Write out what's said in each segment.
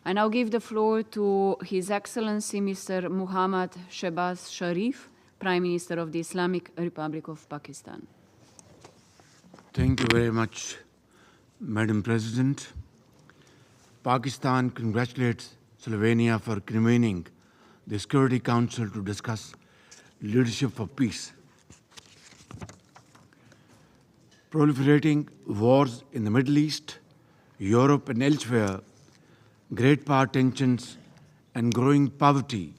I now give the floor to His Excellency Mr. Muhammad Shehbaz Sharif, Prime Minister of the Islamic Republic of Pakistan. Thank you very much, Madam President. Pakistan congratulates Slovenia for convening the Security Council to discuss leadership for peace. Proliferating wars in the Middle East, Europe and elsewhere, great power tensions and growing poverty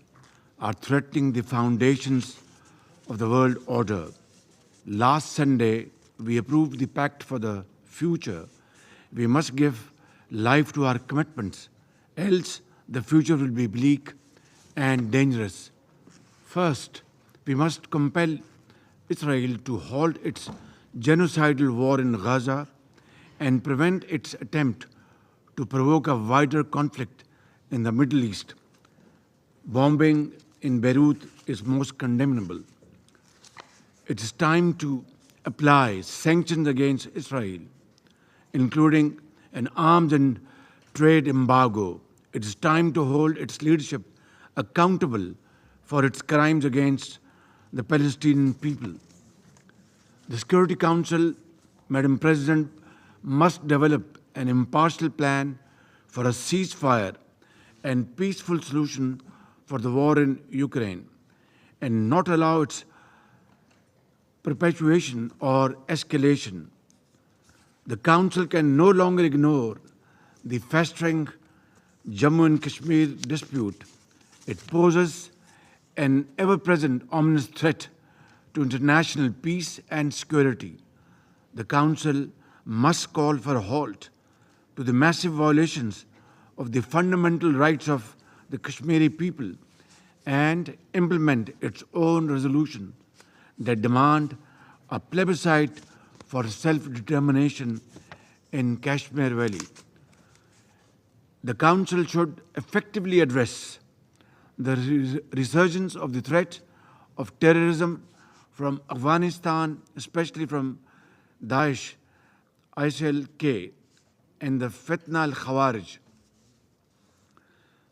are threatening the foundations of the world order. Last Sunday, we approved the Pact for the Future. We must give life to our commitments, else the future will be bleak and dangerous. First, we must compel Israel to halt its genocidal war in Gaza and prevent its attempt to provoke a wider conflict in the Middle East. Bombing in Beirut is most condemnable. It is time to apply sanctions against Israel, including an arms and trade embargo. It is time to hold its leadership accountable for its crimes against the Palestinian people. The Security Council, Madam President, must develop an impartial plan for a ceasefire and peaceful solution for the war in Ukraine, and not allow its perpetuation or escalation. The Council can no longer ignore the festering Jammu and Kashmir dispute. It poses an ever-present ominous threat to international peace and security. The Council must call for a halt to the massive violations of the fundamental rights of the Kashmiri people and implement its own resolution that demand a plebiscite for self-determination in Kashmir Valley. The Council should effectively address the resurgence of the threat of terrorism from Afghanistan, especially from Daesh, ISIL-K, and the Fitna al-Khawarij.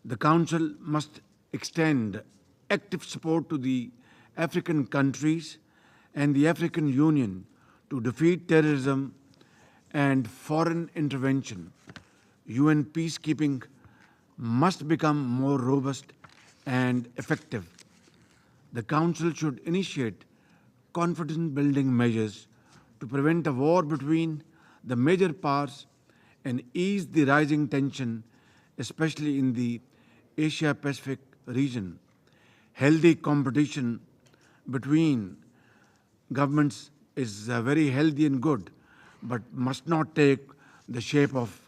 The Council must extend active support to the African countries and the African Union to defeat terrorism and foreign intervention. UN peacekeeping must become more robust and effective. The Council should initiate confidence-building measures to prevent a war between the major powers and ease the rising tension, especially in the Asia-Pacific region. Healthy competition between governments is very healthy and good, but must not take the shape of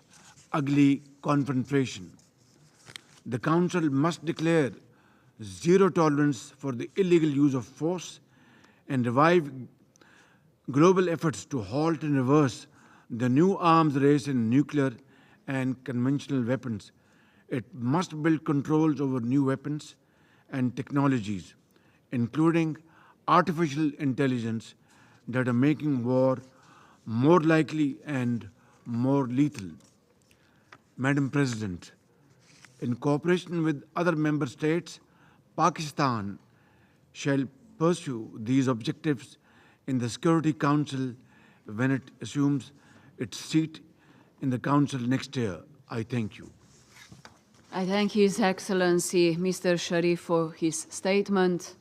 ugly confrontation. The Council must declare zero tolerance for the illegal use of force and revive global efforts to halt and reverse the new arms race in nuclear and conventional weapons. It must build controls over new weapons and technologies, including artificial intelligence, that are making war more likely and more lethal. Madam President, in cooperation with other member states, Pakistan shall pursue these objectives in the Security Council when it assumes its seat in the Council next year. I thank you. I thank His Excellency Mr. Sharif for his statement.